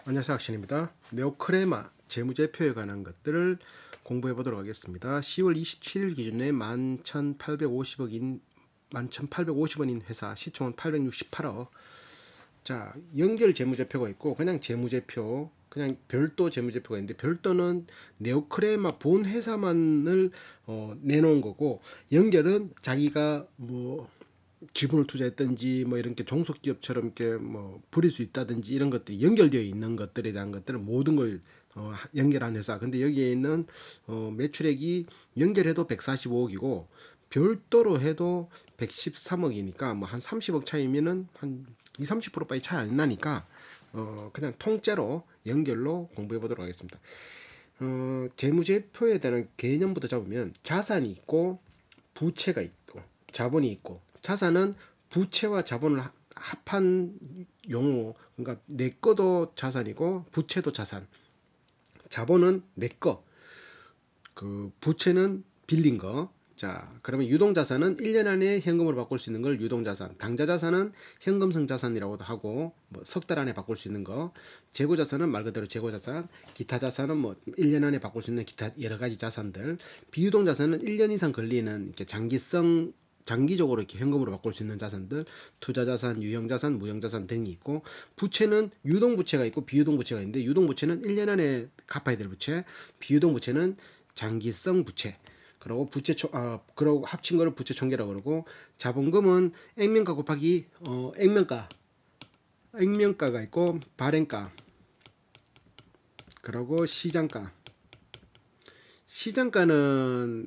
안녕하세요, 학신입니다. 네오크레마 재무제표에 관한 것들을 공부해 보도록 하겠습니다. 10월 27일 기준에 11,850원인 회사 시총은 868억. 자, 연결 재무제표가 있고 그냥 재무제표, 그냥 별도 재무제표가 있는데 별도는 네오크레마 본 회사만을 내놓은 거고, 연결은 자기가 뭐 지분을 투자했든지 뭐 이런 게 종속기업처럼 이렇게 뭐 부릴 수 있다든지 이런 것들이 연결되어 있는 것들에 대한 것들은 모든 걸 연결한 회사. 근데 여기에 있는 매출액이 연결해도 145억이고 별도로 해도 113억이니까 뭐 한 30억 차이면은 한 2, 30%밖에 차이 안 나니까 그냥 통째로 연결로 공부해 보도록 하겠습니다. 재무제표에 대한 개념부터 잡으면 자산이 있고 부채가 있고 자본이 있고, 자산은 부채와 자본을 합한 용어. 그러니까 내 거도 자산이고 부채도 자산. 자본은 내 거, 그 부채는 빌린 거. 자, 그러면 유동자산은 1년 안에 현금으로 바꿀 수 있는 걸 유동자산, 당좌자산은 현금성 자산이라고도 하고 뭐 석 달 안에 바꿀 수 있는 거, 재고자산은 말 그대로 재고자산, 기타 자산은 뭐 1년 안에 바꿀 수 있는 기타 여러 가지 자산들, 비유동자산은 1년 이상 걸리는 이렇게 장기적으로 이렇게 현금으로 바꿀 수 있는 자산들, 투자자산, 유형자산, 무형자산 등이 있고, 부채는 유동부채가 있고 비유동부채가 있는데, 유동부채는 1년 안에 갚아야 될 부채, 비유동부채는 장기성 부채. 그리고 그러고 합친 거를 부채 총계라고 그러고, 자본금은 액면가 곱하기 액면가가 있고 발행가, 그리고 시장가는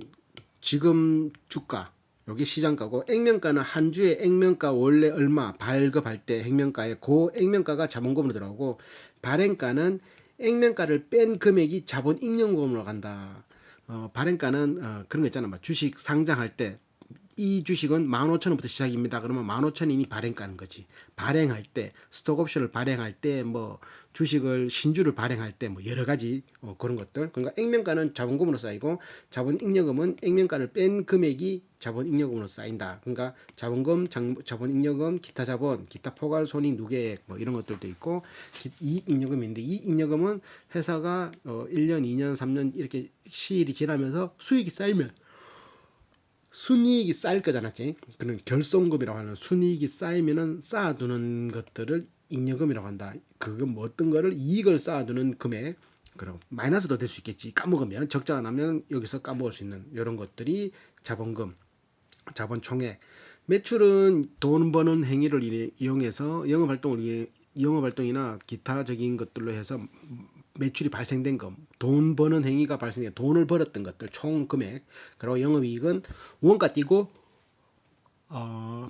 지금 주가, 여기 시장가고, 액면가는 한 주에 액면가 원래 얼마 발급할 때 액면가에 그 액면가가 자본금으로 들어가고, 발행가는 액면가를 뺀 금액이 자본 잉여금으로 간다. 발행가는 그런 거 있잖아. 막 주식 상장할 때 이 주식은 15,000원부터 시작입니다. 그러면 15,000원이 발행가는 거지. 발행할 때, 스톡 옵션을 발행할 때, 뭐 주식을 신주를 발행할 때, 뭐 여러 가지 그런 것들. 그러니까 액면가는 자본금으로 쌓이고, 자본 잉여금은 액면가를 뺀 금액이 자본 잉여금으로 쌓인다. 그러니까 자본금, 자본 잉여금, 기타 자본, 기타 포괄 손익 누계액 뭐 이런 것들도 있고, 이익 잉여금인데, 이익 잉여금은 회사가 1년, 2년, 3년 이렇게 시일이 지나면서 수익이 쌓이면 순이익이 쌓일 거잖아. 그런 결손금이라고 하는 순이익이 쌓이면은 쌓아두는 것들을 잉여금이라고 한다. 그건 뭐 어떤 거를 이익을 쌓아두는 금액. 그럼 마이너스도 될 수 있겠지. 까먹으면 적자가 나면 여기서 까먹을 수 있는 이런 것들이 자본금, 자본총액. 매출은 돈 버는 행위를 이용해서 영업활동이나 기타적인 것들로 해서 매출이 발생된 것, 돈 버는 행위가 발생해 돈을 벌었던 것들 총 금액. 그리고 영업이익은 원가 띄고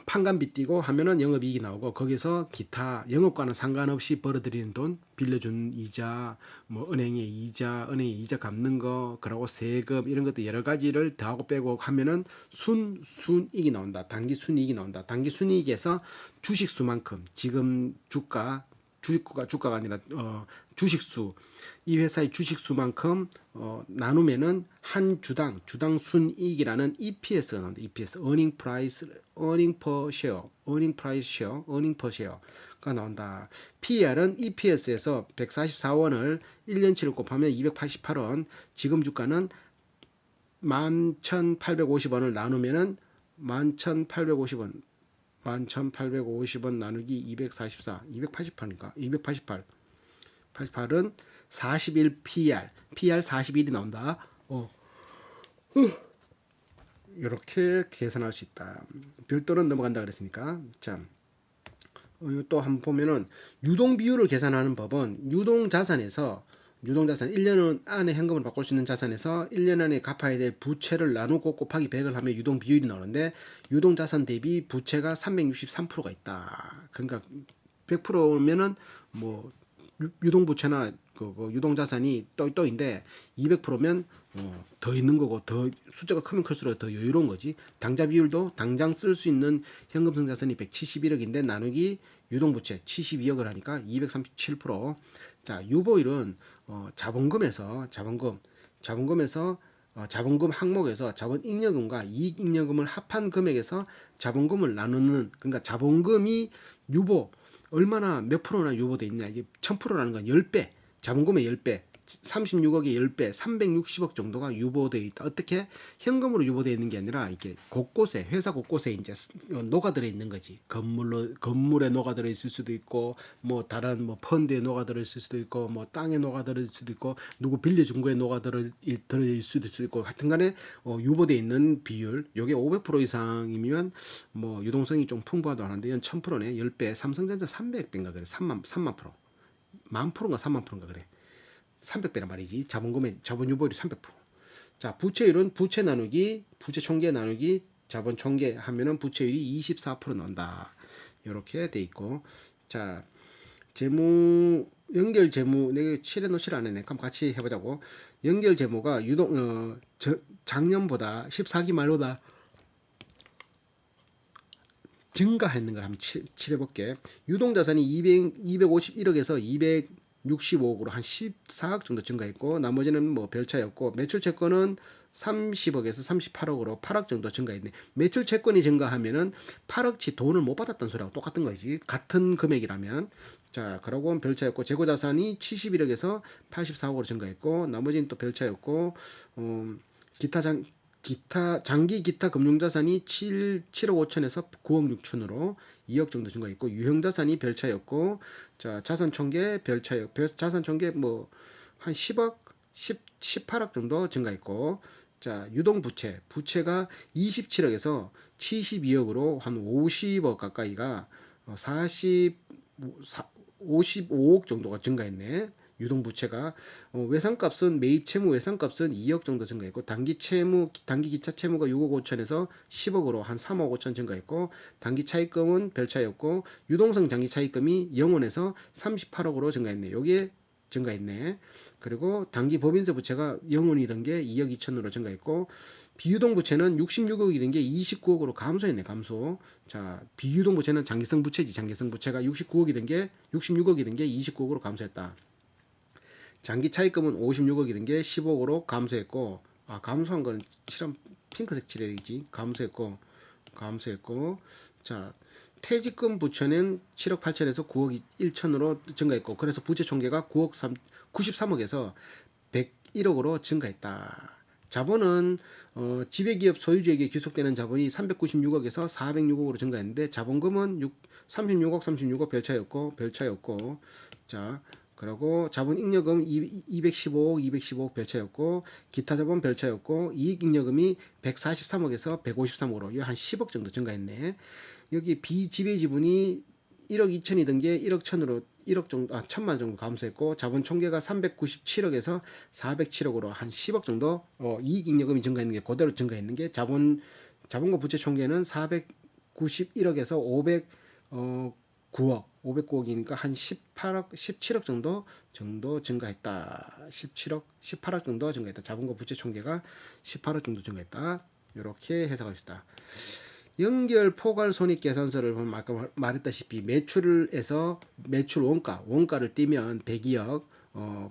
판관비 띄고 하면은 영업이익이 나오고, 거기서 기타 영업과는 상관없이 벌어들이는 돈, 빌려준 이자, 뭐 은행의 이자 갚는 거, 그리고 세금 이런 것들 여러 가지를 더하고 빼고 하면은 순이익이 나온다. 단기 순이익이 나온다. 단기 순이익에서 주식수만큼 지금 주가가 아니라 주식수, 이 회사의 주식수만큼 나누면은 한 주당 순이익이라는 EPS가 나온다. EPS, earning per share가 나온다. PER은 EPS에서 144원을 1년치를 곱하면 288원, 지금 주가는 11,850원을 나누면은 11,850원 11,850원 나누기 244, 288인가? 88은 41 PR 41이 나온다. 이렇게 계산할 수 있다. 별도는 넘어간다 그랬으니까. 자, 또 한번 보면은 유동 비율을 계산하는 법은 유동자산 1년 안에 현금을 바꿀 수 있는 자산에서 1년 안에 갚아야 될 부채를 나누고 곱하기 100을 하면 유동 비율이 나오는데, 유동자산 대비 부채가 363%가 있다. 그러니까 100%면은 뭐 유동부채나 그 유동자산이 또인데 200%면 더 있는 거고, 더 숫자가 크면 클수록 더 여유로운 거지. 당좌 비율도 당장 쓸 수 있는 현금성 자산이 171억인데 나누기 유동부채 72억을 하니까 237%. 자, 유보율은 자본금에서 자본금 항목에서 자본 잉여금과 이익 잉여금을 합한 금액에서 자본금을 나누는, 그러니까 자본금이 유보, 얼마나 몇 프로나 유보돼 있냐. 이게 1000%라는 건 10배. 자본금의 10배. 36억의 10배, 360억 정도가 유보되어 있다. 어떻게? 현금으로 유보되어 있는 게 아니라 이게 곳곳에 회사 곳곳에 이제 녹아들어 있는 거지. 건물에 녹아들어 있을 수도 있고, 뭐 다른 뭐 펀드에 녹아들어 있을 수도 있고, 뭐 땅에 녹아들어 있을 수도 있고, 누구 빌려준 거에 녹아들어 있을 수도 있고, 하여튼간에 유보되어 있는 비율, 요게 500% 이상이면 뭐 유동성이 좀 풍부하다 하는데 이건 1000%네. 10배, 삼성전자 300배인가 그래. 3만 프로. 1000%인가 3만 프로인가 그래. 300배란 말이지. 자본금의 자본 유보율이 300%. 자, 부채율은 부채 나누기 부채 총계 나누기 자본 총계 하면은 부채율이 24% 나온다. 이렇게 돼 있고. 자, 재무 연결 재무 내가 칠해 놓질 않았네. 그럼 같이 해 보자고. 연결 재무가 작년보다 14기 말보다 증가했는 걸 한번 칠해 볼게. 유동 자산이 251억에서 265억으로 한 14억 정도 증가했고, 나머지는 뭐 별차였고, 매출 채권은 30억에서 38억으로 8억 정도 증가했네. 매출 채권이 증가하면은 8억치 돈을 못 받았다는 소리하고 똑같은 거지. 같은 금액이라면. 자, 그러고 별차였고, 재고 자산이 71억에서 84억으로 증가했고, 나머지는 또 별차였고, 기타 장기 기타 금융자산이 7억 5천에서 9억 6천으로 2억 정도 증가했고, 유형자산이 별차였고, 자, 자산 총계 별차였, 자산 총계 뭐 한 10억, 18억 정도 증가했고, 자, 유동부채, 부채가 27억에서 72억으로 한 50억 가까이가 55억 정도가 증가했네. 유동부채가 외상값은 매입 채무 외상값은 2억 정도 증가했고, 단기 기차 채무가 6억 5천에서 10억으로 한 3억 5천 증가했고, 단기 차입금은 별차였고, 유동성 장기 차입금이 0원에서 38억으로 증가했네. 여기에 증가했네. 그리고 단기 법인세 부채가 0원이던 게 2억 2천으로 증가했고, 비유동 부채는 66억이던 게 29억으로 감소했네. 감소. 자, 비유동 부채는 장기성 부채지. 장기성 부채가 69억이던 게 66억이던 게 29억으로 감소했다. 장기 차입금은 56억이던 게 10억으로 감소했고, 감소한 거는 핑크색 칠해야지. 감소했고, 자, 퇴직금 부채는 7억 8천에서 9억 1천으로 증가했고, 그래서 부채 총계가 93억에서 101억으로 증가했다. 자본은 지배기업 소유주에게 귀속되는 자본이 396억에서 406억으로 증가했는데, 자본금은 36억 별차였고, 자, 그리고 자본 잉여금 215억 별차였고, 기타 자본 별차였고, 이익 잉여금이 143억에서 153억으로 한 10억 정도 증가했네. 여기 비지배 지분이 1억 2천이던 게 1억 1천으로 1억 정도, 1천만 정도 감소했고, 자본 총계가 397억에서 407억으로 한 10억 정도 이익 잉여금이 증가했는 게 그대로 증가했는 게 자본과 부채 총계는 491억에서 509억이니까 한 17억 정도 증가했다. 18억 정도 증가했다. 자본과 부채 총계가 18억 정도 증가했다. 이렇게 해석할 수 있다. 연결 포괄 손익 계산서를 보면 아까 말했다시피 매출에서 매출 원가를 띄면 102억,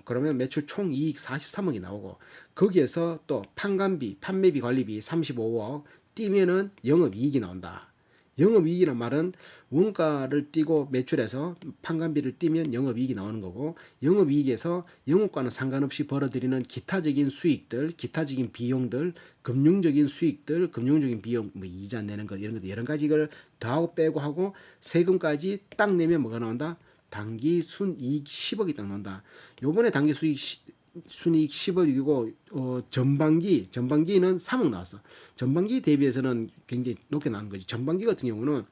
그러면 매출 총 이익 43억이 나오고, 거기에서 또 판매비 관리비 35억 띄면은 영업 이익이 나온다. 영업이익이란 말은 원가를 띄고 매출에서 판관비를 띄면 영업이익이 나오는 거고, 영업이익에서 영업과는 상관없이 벌어들이는 기타적인 수익들, 기타적인 비용들, 금융적인 수익들, 금융적인 비용, 뭐 이자 내는 것, 이런 것들 여러 가지를 더하고 빼고 하고 세금까지 딱 내면 뭐가 나온다? 단기 순이익 10억이 딱 나온다. 요번에 단기 순이익 10억이고, 전반기는 3억 나왔어. 전반기 대비해서는 굉장히 높게 나온 거지. 전반기 같은 경우는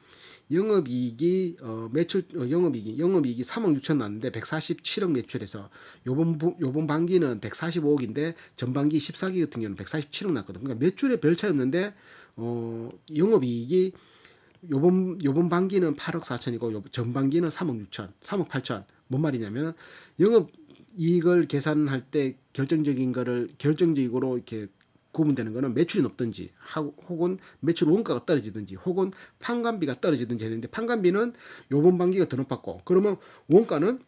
영업이익이 3억 6천 나왔는데 147억 매출해서 요번 반기는 145억인데 전반기 14기 같은 경우는 147억 났거든. 그러니까 매출에 별 차이 없는데 영업이익이 요번 반기는 8억 4천이고 전반기는 3억 6천, 3억 8천. 뭔 말이냐면 영업 이익을 계산할 때 결정적으로 이렇게 구분되는 거는 매출이 높든지 혹은 매출 원가가 떨어지든지 혹은 판관비가 떨어지든지 했는데, 판관비는 요번 반기가 더 높았고, 그러면 원가는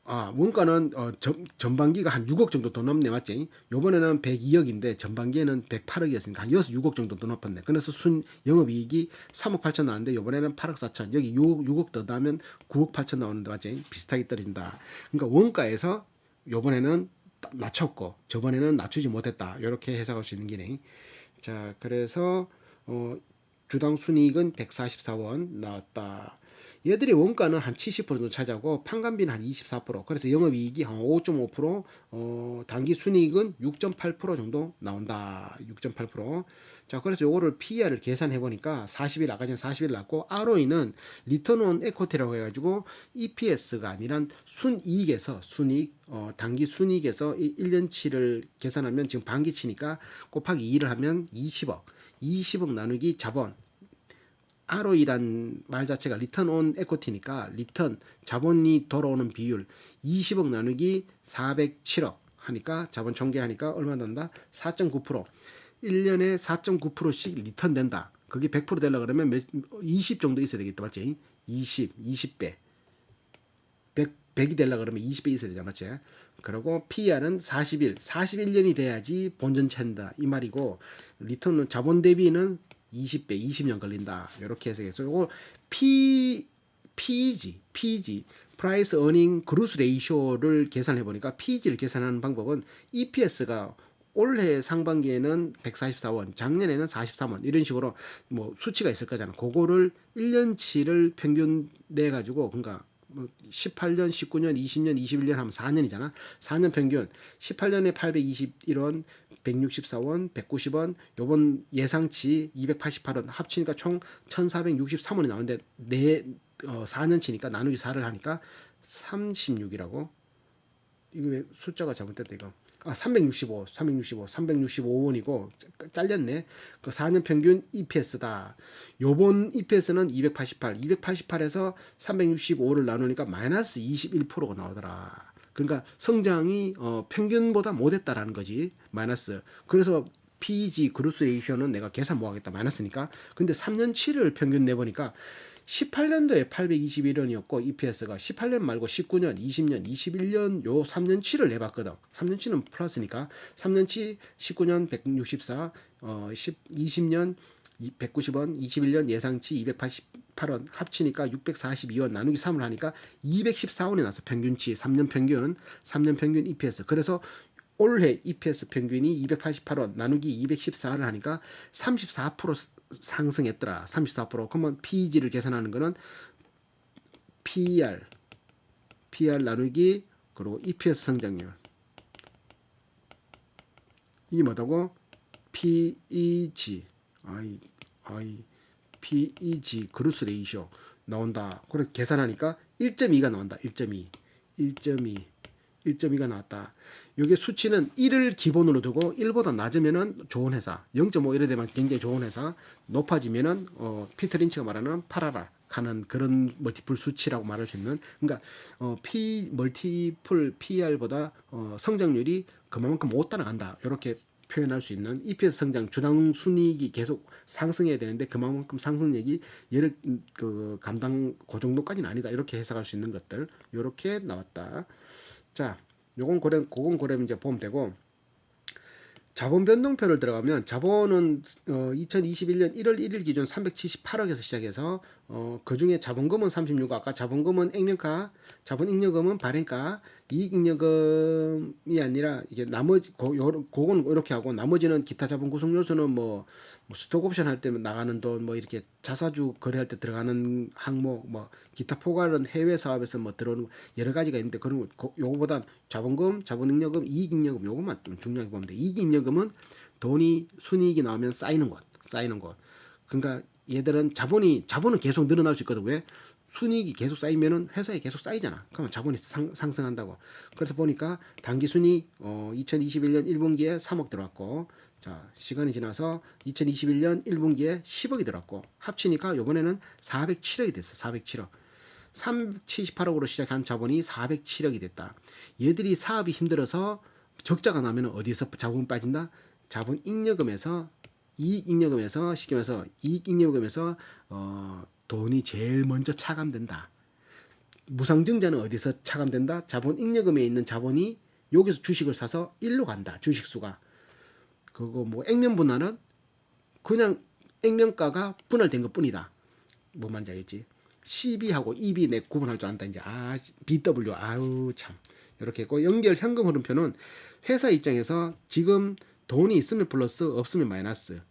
원가는 전반기가 한 6억 정도 더 넘네 맞지? 요번에는 102억인데 전반기에는 108억이었으니까 한 여기서 6억 정도 더 높았네. 그래서 순 영업이익이 3억 8천 나왔는데 요번에는 8억 4천. 여기 6억 더 나면 9억 8천 나오는데 맞지? 비슷하게 떨어진다. 그러니까 원가에서 요번에는 낮췄고 저번에는 낮추지 못했다. 이렇게 해석할 수 있는 기네. 자, 그래서 주당 순이익은 144원 나왔다. 얘들의 원가는 한 70% 정도 차지하고 판관비는 한 24%. 그래서 영업이익이 한 5.5%, 단기 순이익은 6.8% 정도 나온다. 6.8%. 자, 그래서 요거를 PER을 계산해 보니까 40일 아까 전에 40일 났고 ROE는 리턴 온 에코티라고 해가지고 EPS가 아니란 순이익에서 순이익 단기 순이익에서 1년치를 계산하면 지금 반기치니까 곱하기 2를 하면 20억. 20억 나누기 자본. ROE란 말 자체가 리턴 온 에코티니까 리턴 자본이 돌아오는 비율 20억 나누기 407억 하니까 자본 총계하니까 얼마 난다? 4.9%. 1년에 4.9%씩 리턴 된다. 그게 100% 되려 그러면 20 정도 있어야 되겠다. 맞지? 20배. 100이 되려 그러면 20배 있어야 되잖아. 맞지? 그리고 PER은 41년이 돼야지 본전 찬다. 이 말이고 리턴은 자본 대비는 20배, 20년 걸린다. 이렇게 해석해서 이거 PEG, Price Earning Growth Ratio를 계산해 보니까 PEG를 계산하는 방법은 EPS가 올해 상반기에는 144원, 작년에는 43원 이런 식으로 뭐 수치가 있을 거잖아. 그거를 1년치를 평균 내 가지고 그러니까 18년, 19년, 20년, 21년 하면 4년이잖아. 4년 평균 18년에 821원, 164원, 190원, 요번 예상치 288원 합치니까 총 1463원이 나오는데 4년치니까 나누기 4를 하니까 36이라고. 이거 왜 숫자가 잘못됐다 이거. 365원이고 잘렸네. 그 4년 평균 EPS다. 요번 EPS는 288에서 365를 나누니까 마이너스 21%가 나오더라. 그러니까 성장이 평균보다 못했다라는 거지. 마이너스. 그래서 PEG 그로스 레이쇼는 내가 계산 못 하겠다. 마이너스니까. 근데 3년치를 평균 내보니까 18년도에 821원이었고 EPS가 18년 말고 19년, 20년, 21년 요 3년치를 내봤거든. 3년치는 플러스니까 3년치 19년 164, 20년 190원, 21년 예상치 288원 합치니까 642원 나누기 3을 하니까 214원이 나서 평균치 3년 평균 EPS. 그래서 올해 EPS 평균이 288원 나누기 214를 하니까 34% 상승했더라. 34%. 그러면 PEG를 계산하는 거는 PER 나누기 그리고 EPS 성장률. 이게 뭐다고? PEG. PEG 그루스 레이쇼 나온다. 그래 계산하니까 1.2가 나온다. 1.2가 나왔다. 이게 수치는 1을 기본으로 두고 1보다 낮으면은 좋은 회사, 0.5 이래 되면 굉장히 좋은 회사, 높아지면은 피터 린치가 말하는 팔아라 하는 그런 멀티플 수치라고 말할 수 있는. 그러니까 멀티플 PER보다 성장률이 그만큼 못 따라간다. 이렇게 표현할 수 있는 EPS 성장 주당 순이익이 계속 상승해야 되는데 그만큼 상승력이 얘를 감당 그 정도까지는 아니다. 이렇게 해석할 수 있는 것들 이렇게 나왔다. 자, 그건 고래 이제 보면 되고, 자본 변동표를 들어가면 자본은 2021년 1월 1일 기준 378억에서 시작해서 그 중에 자본금은 36억, 아까 자본금은 액면가, 자본잉여금은 발행가, 이익잉여금이 아니라 이게 나머지 그건 이렇게 하고 나머지는 기타 자본 구성 요소는 뭐 스톡옵션 할 때 나가는 돈, 뭐 이렇게 자사주 거래할 때 들어가는 항목, 뭐 기타 포괄은 해외 사업에서 뭐 들어오는 여러 가지가 있는데 그런 요거보단 자본금, 자본잉여금, 이익잉여금 요것만 좀 중요하게 보면 돼. 이익잉여금은 돈이 순이익이 나오면 쌓이는 것. 그러니까 얘들은 자본은 계속 늘어날 수 있거든. 왜? 순이익이 계속 쌓이면은 회사에 계속 쌓이잖아. 그러면 자본이 상승한다고. 그래서 보니까 단기 순이익 2021년 1분기에 3억 들어왔고, 자 시간이 지나서 2021년 1분기에 10억이 들어왔고 합치니까 이번에는 407억이 됐어. 407억. 378억으로 시작한 자본이 407억이 됐다. 얘들이 사업이 힘들어서 적자가 나면 어디서 자본 빠진다? 자본 잉여금에서 이익잉여금에서 쉽게 말해서 이익잉여금에서 돈이 제일 먼저 차감된다. 무상증자는 어디서 차감된다? 자본 잉여금에 있는 자본이 여기서 주식을 사서 일로 간다. 주식수가. 그거 뭐 액면 분할은 그냥 액면가가 분할된 것 뿐이다. 뭔 말인지 알겠지? CB하고 EB 내 구분할 줄 안다. 이제 BW 아유 참 이렇게 했고 연결 현금 흐름표는 회사 입장에서 지금 돈이 있으면 플러스 없으면 마이너스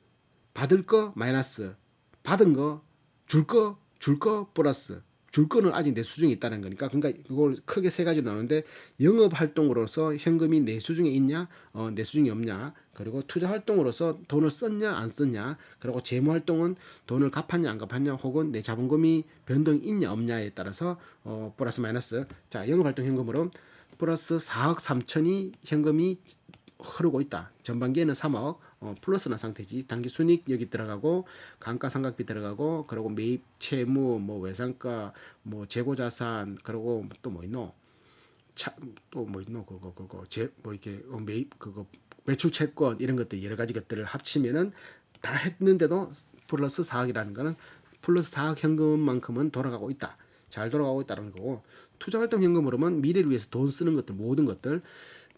받을 거 마이너스 받은 거 줄 거 플러스 줄 거는 아직 내수 중에 있다는 거니까 그러니까 그걸 크게 세 가지로 나누는데 영업 활동으로서 현금이 내수 중에 있냐 내수 중에 없냐 그리고 투자 활동으로서 돈을 썼냐 안 썼냐 그리고 재무 활동은 돈을 갚았냐 안 갚았냐 혹은 내 자본금이 변동이 있냐 없냐에 따라서 플러스 마이너스 자 영업 활동 현금으로 플러스 4억 3천이 현금이 흐르고 있다. 전반기에는 3억 플러스 난 상태지. 단기 순이익 여기 들어가고 감가상각비 들어가고 그리고 매입 채무 뭐 외상가 뭐 재고자산 그리고 또 뭐 있노? 또 뭐 있노? 그거 뭐 이렇게 매입 그거 매출 채권 이런 것들 여러 가지 것들을 합치면은 다 했는데도 플러스 4억이라는 거는 플러스 4억 현금만큼은 돌아가고 있다. 잘 돌아가고 있다는 거고 투자활동 현금으로는 미래를 위해서 돈 쓰는 것들 모든 것들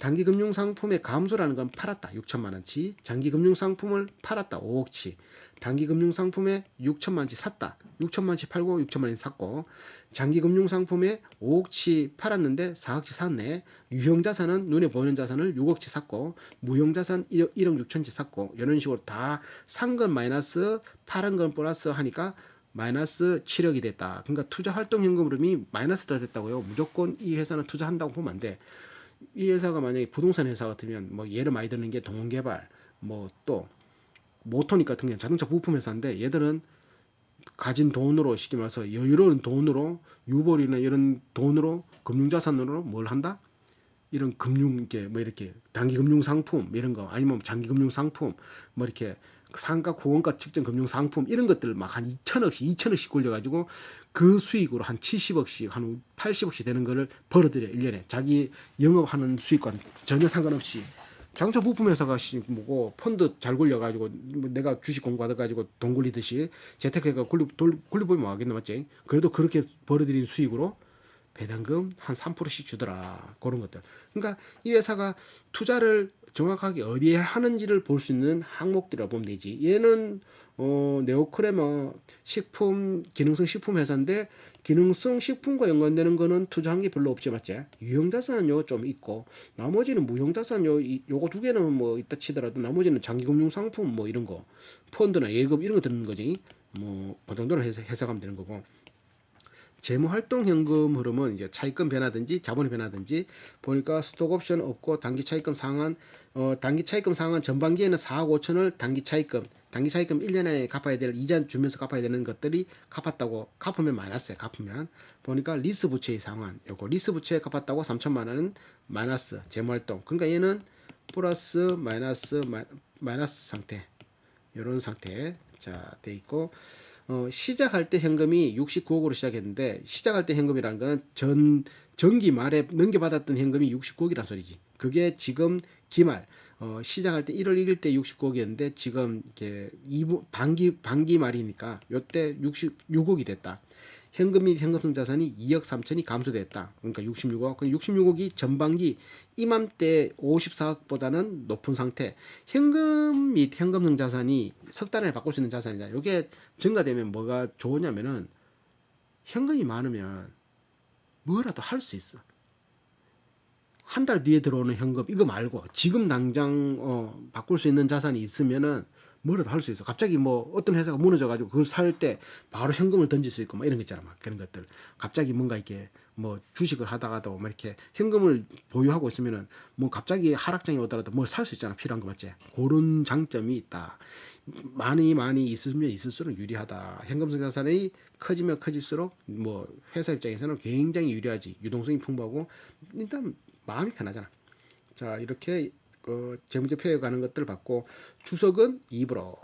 단기 금융 상품의 감소라는 건 팔았다. 6천만 원치. 장기 금융 상품을 팔았다. 5억치. 단기 금융 상품에 6천만 원치 샀다. 6천만 원치 팔고 6천만 원치 샀고 장기 금융 상품에 5억치 팔았는데 4억치 샀네. 유형 자산은 눈에 보이는 자산을 6억치 샀고 무형 자산 1억 6천치 샀고 이런 식으로 다 산 건 마이너스 팔은 건 플러스 하니까 마이너스 7억이 됐다. 그러니까 투자 활동 현금 흐름이 마이너스가 됐다고요. 무조건 이 회사는 투자한다고 보면 안 돼. 이 회사가 만약에 부동산 회사 같으면 뭐 예를 많이 드는 게 동원개발 뭐 또 모토닉 같은 경우는 자동차 부품 회사인데 얘들은 가진 돈으로 쉽게 말해서 여유로운 돈으로 유보리나 이런 돈으로 금융자산으로 뭘 한다? 이런 금융 뭐 이렇게 단기 금융 상품 이런 거 아니면 장기 금융 상품 뭐 이렇게 상가 고원가 측정 금융 상품 이런 것들 막 한 2천억씩 굴려가지고 그 수익으로 한 70억씩 한 80억씩 되는 거를 벌어들여 1년에 자기 영업하는 수익과 전혀 상관없이 자동차 부품 회사가 뭐고 펀드 잘 굴려가지고 뭐 내가 주식 공부받아가지고 돈 굴리듯이 재테크가 굴려보면 뭐 하겠나 맞지? 그래도 그렇게 벌어들인 수익으로 배당금 한 3%씩 주더라. 그런 것들. 그러니까 이 회사가 투자를 정확하게 어디에 하는지를 볼 수 있는 항목들이라고 보면 되지. 얘는 네오크레머 식품 기능성 식품 회사인데 기능성 식품과 연관되는 거는 투자한 게 별로 없지 맞지? 유형자산 요좀 있고 나머지는 무형자산 요거 두 개는 뭐 있다 치더라도 나머지는 장기금융 상품 뭐 이런 거 펀드나 예금 이런 거 드는 거지. 뭐 그 정도로 해석하면 되는 거고. 재무활동 현금 흐름은 이제 차입금 변화든지 자본의 변화든지 보니까 스톡옵션 없고 단기 차입금 상환 단기 차입금 상환 전반기에는 4억 5천을 단기 차입금 1년 안에 갚아야 될 이자 주면서 갚아야 되는 것들이 갚았다고 갚으면 마이너스에 갚으면 보니까 리스 부채의 상환 요거 리스 부채에 갚았다고 3천만 원은 마이너스 재무활동 그러니까 얘는 플러스 마이너스 상태 이런 상태 자돼 있고 시작할 때 현금이 69억으로 시작했는데 시작할 때 현금이라는 거는 전기 말에 넘겨받았던 현금이 69억이란 소리지. 그게 지금 기말 시작할 때 1월 1일 때 69억이었는데 지금 이게 2부 반기 말이니까 요때 66억이 됐다. 현금 및 현금성 자산이 2억 3천이 감소됐다. 그러니까 66억. 66억이 전반기 이맘때 54억보다는 높은 상태. 현금 및 현금성 자산이 석 달 안에 바꿀 수 있는 자산이다. 이게 증가되면 뭐가 좋으냐면은 현금이 많으면 뭐라도 할 수 있어. 한 달 뒤에 들어오는 현금 이거 말고 지금 당장 바꿀 수 있는 자산이 있으면은 뭐라도 할 수 있어. 갑자기 뭐 어떤 회사가 무너져가지고 그걸 살 때 바로 현금을 던질 수 있고 막 이런 거 있잖아. 막 그런 것들. 갑자기 뭔가 이렇게 뭐 주식을 하다가도 막 이렇게 현금을 보유하고 있으면은 뭐 갑자기 하락장이 오더라도 뭘 살 수 있잖아. 필요한 거 맞지? 그런 장점이 있다. 많이 있으면 있을수록 유리하다. 현금성 자산이 커지면 커질수록 뭐 회사 입장에서는 굉장히 유리하지. 유동성이 풍부하고 일단 마음이 편하잖아. 자 이렇게 재무제표에 관한 것들을 봤고 주석은 입으로